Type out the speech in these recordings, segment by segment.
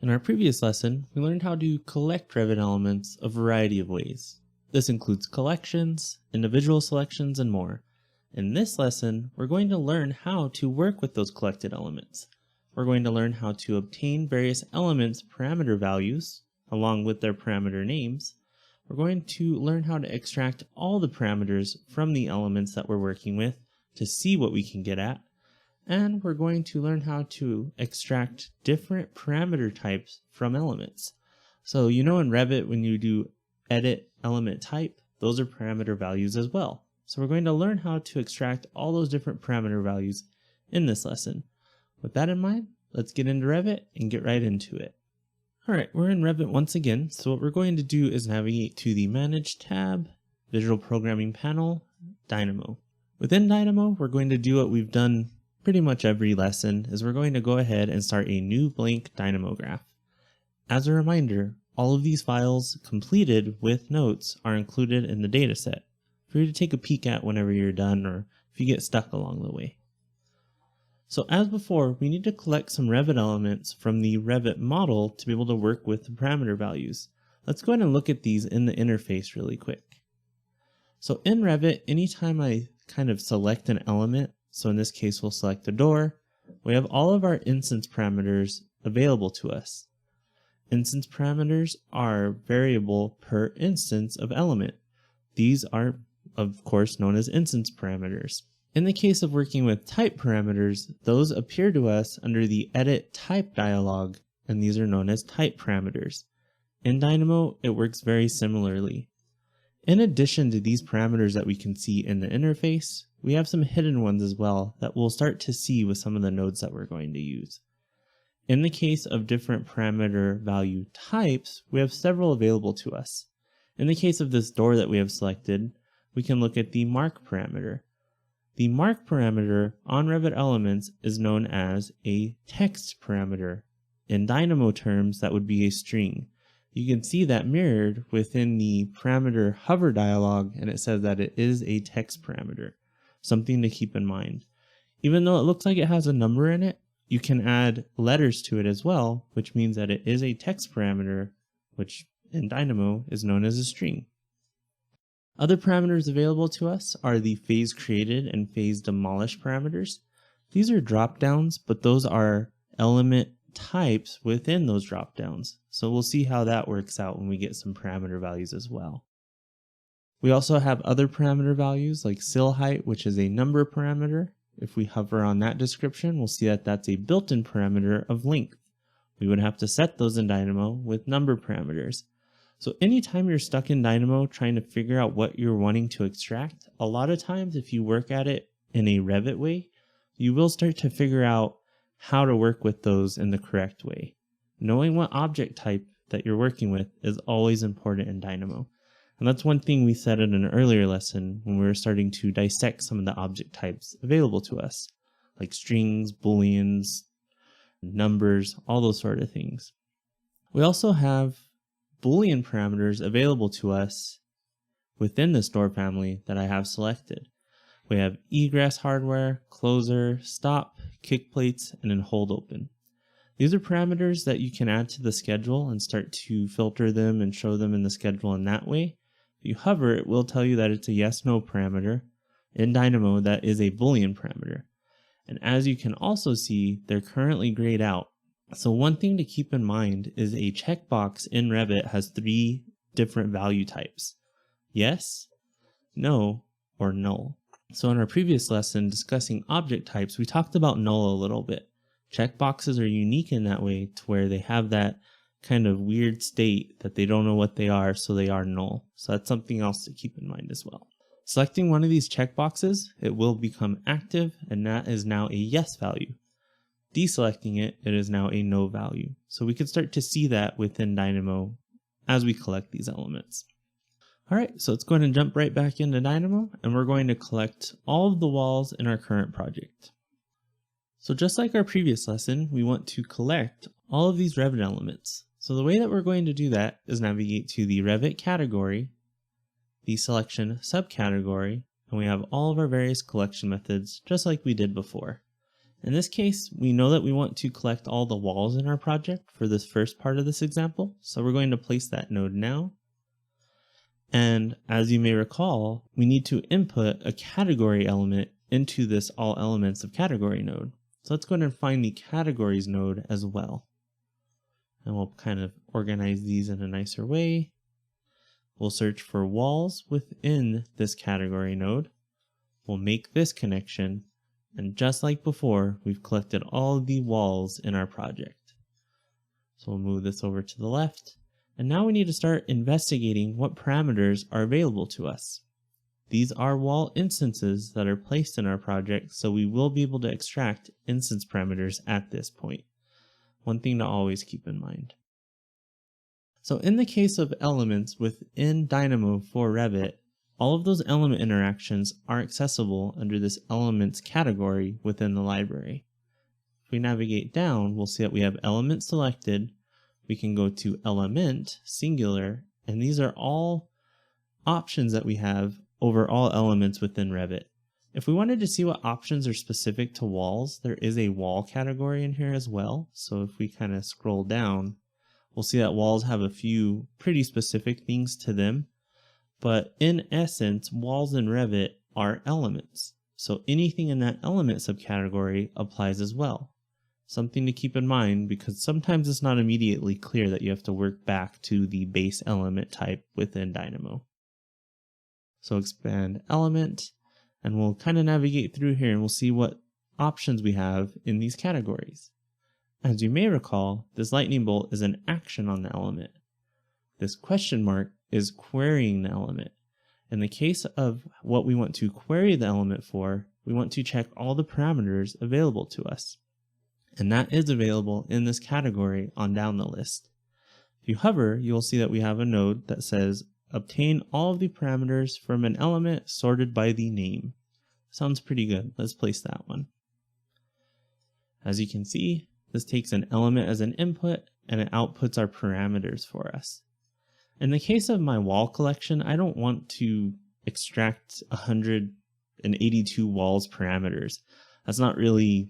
In our previous lesson, we learned how to collect Revit elements a variety of ways. This includes collections, individual selections, and more. In this lesson, we're going to learn how to work with those collected elements. We're going to learn how to obtain various elements' parameter values, along with their parameter names. We're going to learn how to extract all the parameters from the elements that we're working with to see what we can get at. And we're going to learn how to extract different parameter types from elements. So you know in Revit when you do edit element type, those are parameter values as well. So we're going to learn how to extract all those different parameter values in this lesson. With that in mind, let's get into Revit and get right into it. Alright, we're in Revit once again, so what we're going to do is navigate to the Manage tab, Visual Programming Panel, Dynamo. Within Dynamo, we're going to do what we've done pretty much every lesson, is we're going to go ahead and start a new blank Dynamo graph. As a reminder, all of these files completed with notes are included in the dataset for you to take a peek at whenever you're done or if you get stuck along the way. So as before, we need to collect some Revit elements from the Revit model to be able to work with the parameter values. Let's go ahead and look at these in the interface really quick. So in Revit, anytime I kind of select an element, so in this case we'll select the door, we have all of our instance parameters available to us. Instance parameters are variable per instance of element. These are of course known as instance parameters. In the case of working with type parameters, those appear to us under the Edit Type dialog, and these are known as type parameters. In Dynamo, it works very similarly. In addition to these parameters that we can see in the interface, we have some hidden ones as well that we'll start to see with some of the nodes that we're going to use. In the case of different parameter value types, we have several available to us. In the case of this door that we have selected, we can look at the mark parameter. The mark parameter on Revit elements is known as a text parameter. In Dynamo terms, that would be a string. You can see that mirrored within the parameter hover dialog, and it says that it is a text parameter. Something to keep in mind. Even though it looks like it has a number in it, you can add letters to it as well, which means that it is a text parameter, which in Dynamo is known as a string. Other parameters available to us are the phase created and phase demolished parameters. These are drop-downs, but those are element types within those drop-downs. So we'll see how that works out when we get some parameter values as well. We also have other parameter values like sill height, which is a number parameter. If we hover on that description, we'll see that that's a built-in parameter of length. We would have to set those in Dynamo with number parameters. So anytime you're stuck in Dynamo trying to figure out what you're wanting to extract, a lot of times if you work at it in a Revit way, you will start to figure out how to work with those in the correct way. Knowing what object type that you're working with is always important in Dynamo. And that's one thing we said in an earlier lesson when we were starting to dissect some of the object types available to us, like strings, booleans, numbers, all those sort of things. We also have Boolean parameters available to us within this door family that I have selected. We have egress hardware, closer, stop, kick plates, and then hold open. These are parameters that you can add to the schedule and start to filter them and show them in the schedule in that way. If you hover, it will tell you that it's a yes/no parameter. In Dynamo, that is a Boolean parameter. And as you can also see, they're currently grayed out. So one thing to keep in mind is a checkbox in Revit has 3 different value types: yes, no, or null. So in our previous lesson discussing object types, we talked about null a little bit. Checkboxes are unique in that way to where they have that kind of weird state that they don't know what they are, so they are null. So that's something else to keep in mind as well. Selecting one of these checkboxes, it will become active, and that is now a yes value. Deselecting it, it is now a no value. So we can start to see that within Dynamo as we collect these elements. Alright, so let's go ahead and jump right back into Dynamo, and we're going to collect all of the walls in our current project. So just like our previous lesson, we want to collect all of these Revit elements. So the way that we're going to do that is navigate to the Revit category, the selection subcategory, and we have all of our various collection methods just like we did before. In this case, we know that we want to collect all the walls in our project for this first part of this example, so we're going to place that node now. And as you may recall, we need to input a category element into this all elements of category node. So let's go ahead and find the categories node as well. And we'll kind of organize these in a nicer way. We'll search for walls within this category node. We'll make this connection. And just like before, we've collected all the walls in our project. So we'll move this over to the left. And now we need to start investigating what parameters are available to us. These are wall instances that are placed in our project, so we will be able to extract instance parameters at this point. One thing to always keep in mind. So in the case of elements within Dynamo for Revit, all of those element interactions are accessible under this elements category within the library. If we navigate down, we'll see that we have element selected. We can go to element, singular, and these are all options that we have over all elements within Revit. If we wanted to see what options are specific to walls, there is a wall category in here as well. So if we kind of scroll down, we'll see that walls have a few pretty specific things to them. But in essence, walls in Revit are elements. So anything in that element subcategory applies as well. Something to keep in mind because sometimes it's not immediately clear that you have to work back to the base element type within Dynamo. So expand element, and we'll kind of navigate through here and we'll see what options we have in these categories. As you may recall, this lightning bolt is an action on the element. This question mark is querying the element. In the case of what we want to query the element for, we want to check all the parameters available to us. And that is available in this category on down the list. If you hover, you'll see that we have a node that says obtain all of the parameters from an element sorted by the name. Sounds pretty good. Let's place that one. As you can see, this takes an element as an input and it outputs our parameters for us. In the case of my wall collection, I don't want to extract 182 walls parameters. That's not really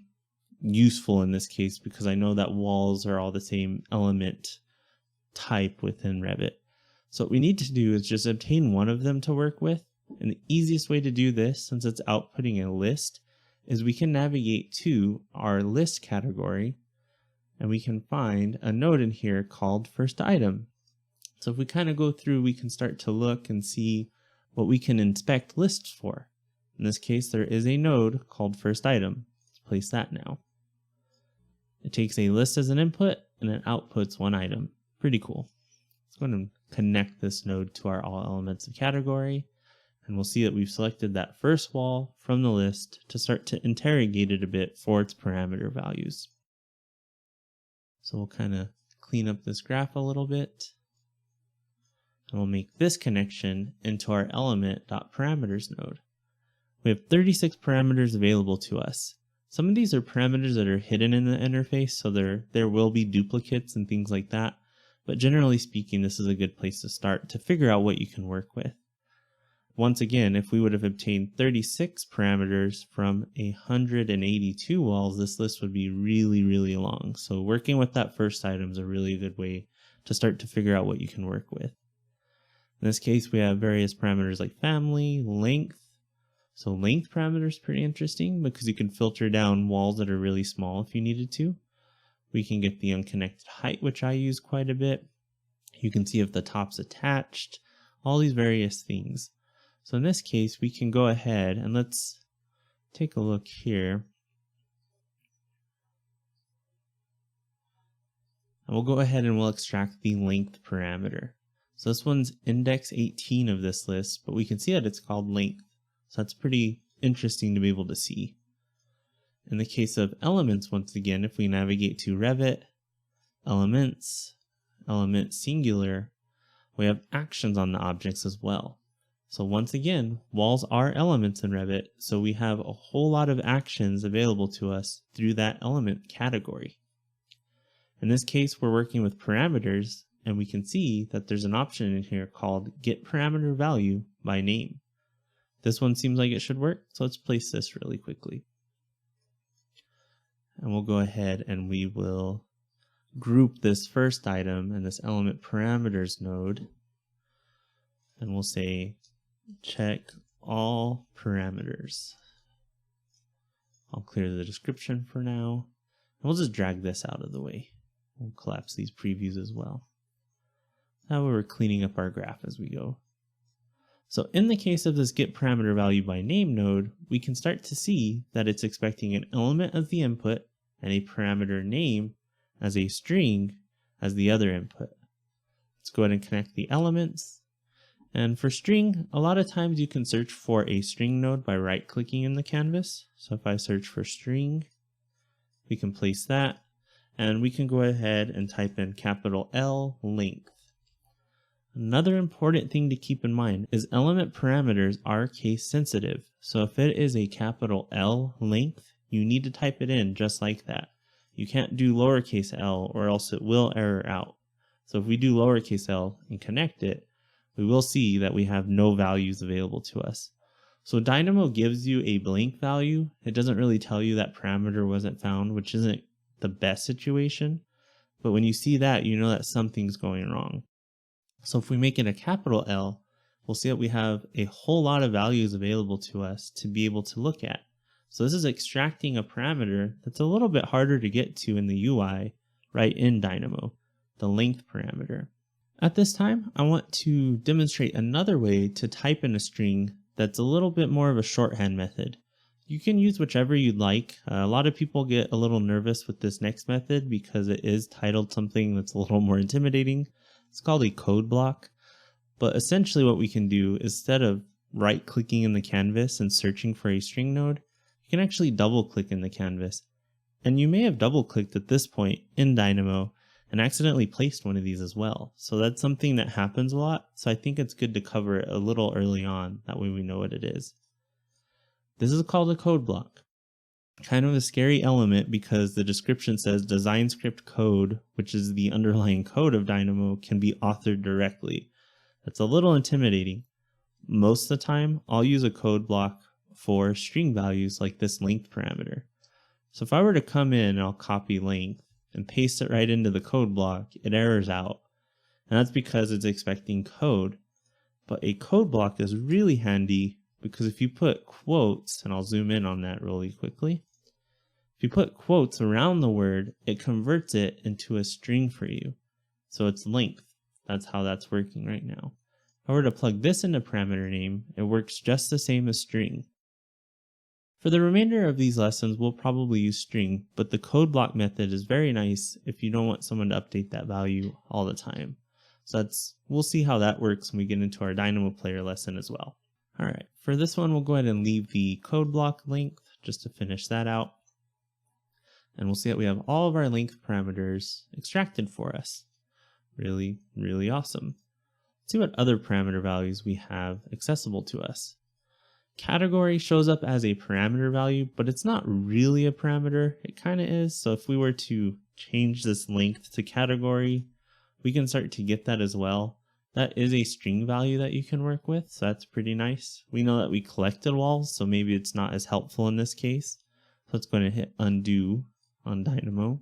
useful in this case because I know that walls are all the same element type within Revit. So what we need to do is just obtain one of them to work with. And the easiest way to do this, since it's outputting a list, is we can navigate to our list category and we can find a node in here called first item. So if we kind of go through, we can start to look and see what we can inspect lists for. In this case, there is a node called first item. Let's place that now. It takes a list as an input and it outputs one item. Pretty cool. Let's go ahead and connect this node to our all elements of category. And we'll see that we've selected that first wall from the list to start to interrogate it a bit for its parameter values. So we'll kind of clean up this graph a little bit. And we'll make this connection into our element.parameters node. We have 36 parameters available to us. Some of these are parameters that are hidden in the interface, so there will be duplicates and things like that. But generally speaking, this is a good place to start to figure out what you can work with. Once again, if we would have obtained 36 parameters from 182 walls, this list would be really, really long. So working with that first item is a really good way to start to figure out what you can work with. In this case, we have various parameters like family, length. So length parameter is pretty interesting because you can filter down walls that are really small if you needed to. We can get the unconnected height, which I use quite a bit. You can see if the top's attached, all these various things. So in this case, we can go ahead and let's take a look here. And we'll go ahead and we'll extract the length parameter. So this one's index 18 of this list, but we can see that it's called length. So that's pretty interesting to be able to see. In the case of elements, once again, if we navigate to Revit, elements, element singular, we have actions on the objects as well. So once again, walls are elements in Revit, so we have a whole lot of actions available to us through that element category. In this case, we're working with parameters, and we can see that there's an option in here called Get Parameter Value by Name. This one seems like it should work, so let's place this really quickly. and we'll go ahead and we will group this first item in this element parameters node, and we'll say check all parameters. I'll clear the description for now, and we'll just drag this out of the way. We'll collapse these previews as well. That way we're cleaning up our graph as we go. So in the case of this get parameter value by name node, we can start to see that it's expecting an element as the input and a parameter name as a string as the other input. Let's go ahead and connect the elements. And for string, a lot of times you can search for a string node by right-clicking in the canvas. So if I search for string, we can place that, and we can go ahead and type in capital L length. Another important thing to keep in mind is element parameters are case sensitive. So if it is a capital L length, you need to type it in just like that. You can't do lowercase l or else it will error out. So if we do lowercase l and connect it, we will see that we have no values available to us. So Dynamo gives you a blank value. It doesn't really tell you that parameter wasn't found, which isn't the best situation. But when you see that, you know that something's going wrong. So if we make it a capital L, we'll see that we have a whole lot of values available to us to be able to look at. So this is extracting a parameter that's a little bit harder to get to in the UI right in Dynamo, the length parameter. At this time, I want to demonstrate another way to type in a string that's a little bit more of a shorthand method. You can use whichever you'd like. A lot of people get a little nervous with this next method because it is titled something that's a little more intimidating. It's called a code block. But essentially what we can do, instead of right-clicking in the canvas and searching for a string node, you can actually double-click in the canvas. And you may have double-clicked at this point in Dynamo and accidentally placed one of these as well. So that's something that happens a lot. So I think it's good to cover it a little early on. That way we know what it is. This is called a code block. Kind of a scary element because the description says design script code, which is the underlying code of Dynamo, can be authored directly. That's a little intimidating. Most of the time, I'll use a code block for string values like this length parameter. So if I were to come in, I'll copy length and paste it right into the code block, it errors out. And that's because it's expecting code. But a code block is really handy because if you put quotes, and I'll zoom in on that really quickly. If you put quotes around the word, it converts it into a string for you. So it's length. That's how that's working right now. If I were to plug this into parameter name, it works just the same as string. For the remainder of these lessons, we'll probably use string, but the code block method is very nice if you don't want someone to update that value all the time. So we'll see how that works when we get into our Dynamo player lesson as well. All right, for this one, we'll go ahead and leave the code block length just to finish that out. And we'll see that we have all of our length parameters extracted for us. Really, really awesome. Let's see what other parameter values we have accessible to us. Category shows up as a parameter value, but it's not really a parameter. It kind of is. So if we were to change this length to category, we can start to get that as well. That is a string value that you can work with, so that's pretty nice. We know that we collected walls, so maybe it's not as helpful in this case. So let's go ahead and hit undo on Dynamo.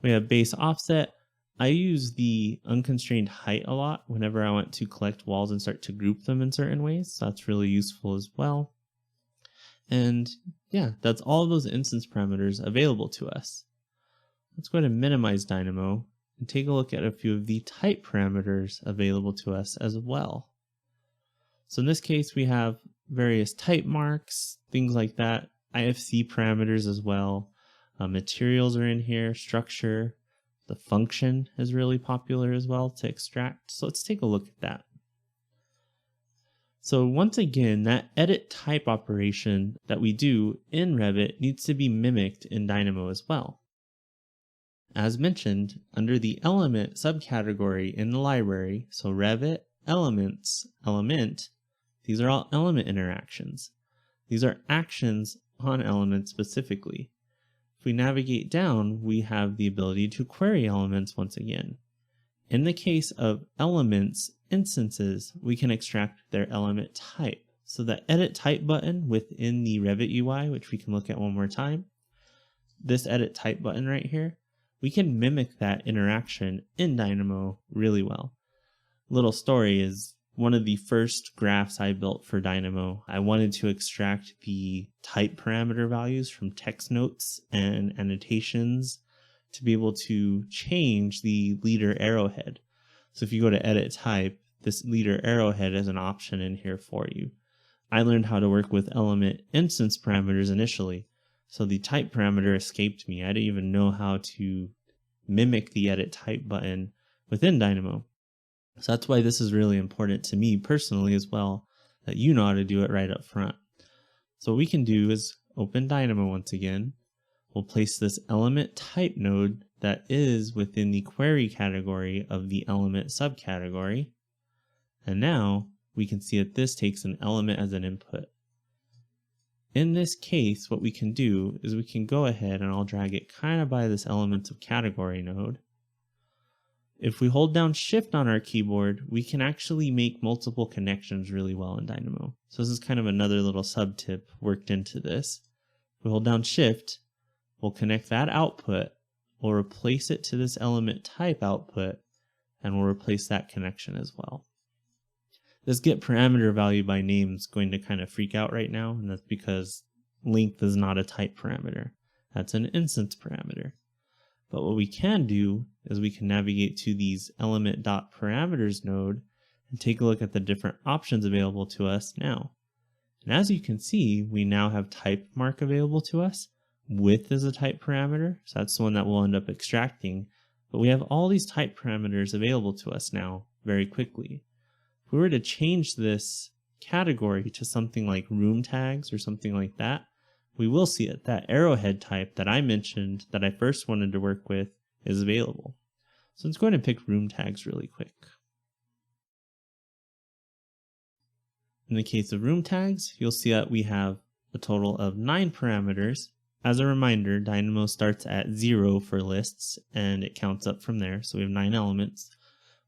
We have base offset. I use the unconstrained height a lot whenever I want to collect walls and start to group them in certain ways. So that's really useful as well. And yeah, that's all of those instance parameters available to us. Let's go ahead and minimize Dynamo and take a look at a few of the type parameters available to us as well. So in this case, we have various type marks, things like that, IFC parameters as well. Materials are in here, structure. The function is really popular as well to extract. So let's take a look at that. So once again, that edit type operation that we do in Revit needs to be mimicked in Dynamo as well. As mentioned, under the element subcategory in the library, so Revit, elements, element, these are all element interactions. These are actions on elements specifically. If we navigate down, we have the ability to query elements once again. In the case of elements instances, we can extract their element type. So the edit type button within the Revit UI, which we can look at one more time, this edit type button right here, we can mimic that interaction in Dynamo really well. Little story is one of the first graphs I built for Dynamo. I wanted to extract the type parameter values from text notes and annotations to be able to change the leader arrowhead. So if you go to edit type, this leader arrowhead is an option in here for you. I learned how to work with element instance parameters initially, so the type parameter escaped me. I didn't even know how to mimic the edit type button within Dynamo. So that's why this is really important to me personally as well, that you know how to do it right up front. So what we can do is open Dynamo once again. We'll place this element type node that is within the query category of the element subcategory. And now we can see that this takes an element as an input. In this case, what we can do is we can go ahead and I'll drag it kind of by this elements of category node. If we hold down Shift on our keyboard, we can actually make multiple connections really well in Dynamo. So this is kind of another little sub tip worked into this. If we hold down Shift, we'll connect that output, we'll replace it to this element type output, and we'll replace that connection as well. This get parameter value by name is going to kind of freak out right now, and that's because length is not a type parameter. That's an instance parameter. But what we can do is we can navigate to these element.parameters node and take a look at the different options available to us now. And as you can see, we now have type mark available to us. Width is a type parameter, so that's the one that we'll end up extracting. But we have all these type parameters available to us now very quickly. If we were to change this category to something like room tags or something like that, we will see it. That arrowhead type that I mentioned that I first wanted to work with is available. So let's go ahead and pick room tags really quick. In the case of room tags, you'll see that we have a total of 9 parameters. As a reminder, Dynamo starts at 0 for lists and it counts up from there. So we have 9 elements.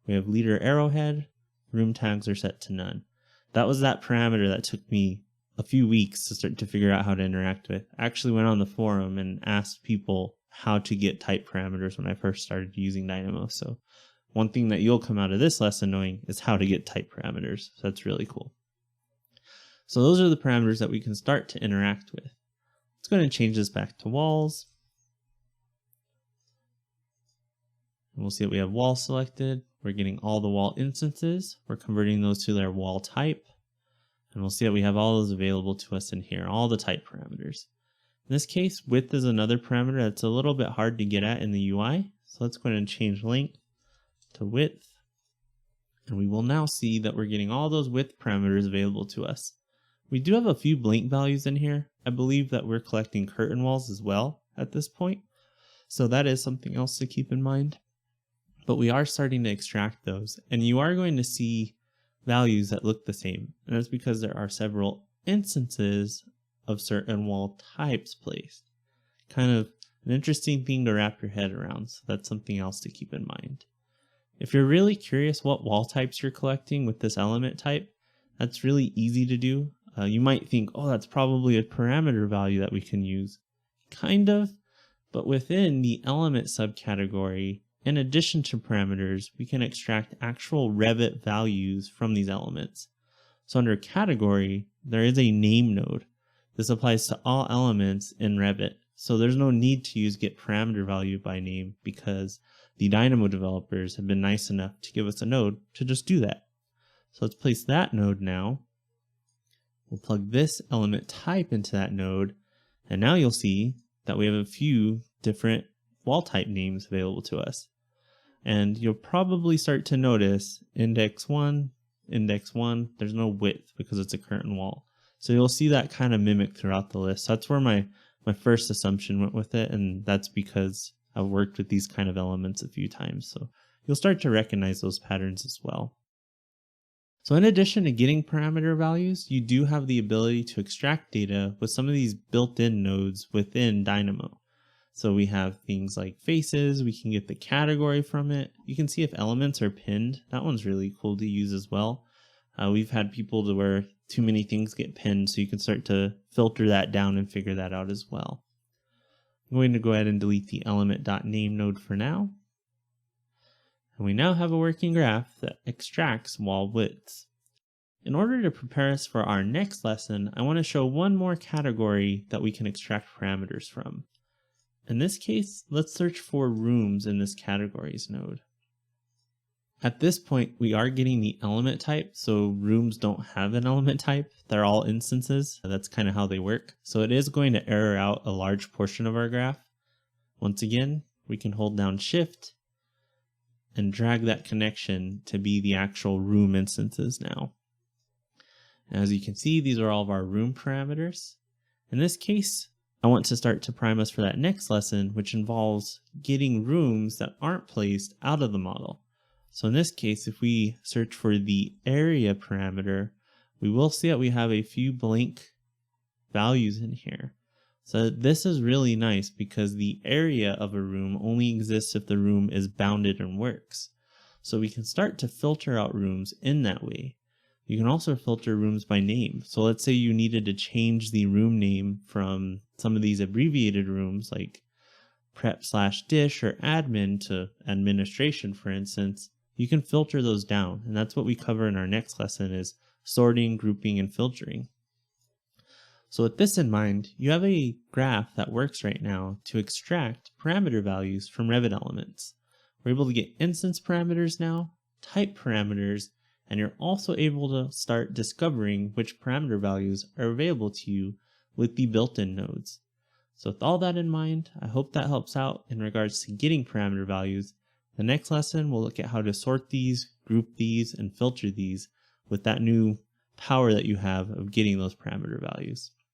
We have leader arrowhead. Room tags are set to none. That was that parameter that took me a few weeks to start to figure out how to interact with. I actually went on the forum and asked people how to get type parameters when I first started using Dynamo. So one thing that you'll come out of this lesson knowing is how to get type parameters. So that's really cool. So those are the parameters that we can start to interact with. Let's go ahead and change this back to walls. And we'll see that we have wall selected. We're getting all the wall instances. We're converting those to their wall type. And we'll see that we have all those available to us in here, all the type parameters. In this case, width is another parameter that's a little bit hard to get at in the UI. So let's go ahead and change length to width. And we will now see that we're getting all those width parameters available to us. We do have a few blank values in here. I believe that we're collecting curtain walls as well at this point. So that is something else to keep in mind. But we are starting to extract those, and you are going to see values that look the same. And that's because there are several instances of certain wall types placed. Kind of an interesting thing to wrap your head around, so that's something else to keep in mind. If you're really curious what wall types you're collecting with this element type, that's really easy to do. You might think, oh, that's probably a parameter value that we can use. Kind of, but within the element subcategory, in addition to parameters, we can extract actual Revit values from these elements. So under category, there is a name node. This applies to all elements in Revit. So there's no need to use get parameter value by name because the Dynamo developers have been nice enough to give us a node to just do that. So let's place that node now. We'll plug this element type into that node. And now you'll see that we have a few different wall type names available to us. And you'll probably start to notice index 1, there's no width because it's a curtain wall. So you'll see that kind of mimic throughout the list. So that's where my first assumption went with it, and that's because I've worked with these kind of elements a few times. So you'll start to recognize those patterns as well. So in addition to getting parameter values, you do have the ability to extract data with some of these built-in nodes within Dynamo. So we have things like faces, we can get the category from it. You can see if elements are pinned. That one's really cool to use as well. We've had people to where too many things get pinned, so you can start to filter that down and figure that out as well. I'm going to go ahead and delete the element.name node for now. And we now have a working graph that extracts wall widths. In order to prepare us for our next lesson, I want to show one more category that we can extract parameters from. In this case, let's search for rooms in this categories node. At this point, we are getting the element type, so rooms don't have an element type. They're all instances. That's kind of how they work. So it is going to error out a large portion of our graph. Once again, we can hold down Shift and drag that connection to be the actual room instances now. As you can see, these are all of our room parameters. In this case, I want to start to prime us for that next lesson, which involves getting rooms that aren't placed out of the model. So in this case, if we search for the area parameter, we will see that we have a few blank values in here. So this is really nice because the area of a room only exists if the room is bounded and works. So we can start to filter out rooms in that way. You can also filter rooms by name. So let's say you needed to change the room name from some of these abbreviated rooms like prep/dish or admin to administration, for instance. You can filter those down, and that's what we cover in our next lesson is sorting, grouping, and filtering. So with this in mind, you have a graph that works right now to extract parameter values from Revit elements. We're able to get instance parameters now, type parameters, and you're also able to start discovering which parameter values are available to you with the built-in nodes. So with all that in mind, I hope that helps out in regards to getting parameter values. The next lesson, we'll look at how to sort these, group these, and filter these with that new power that you have of getting those parameter values.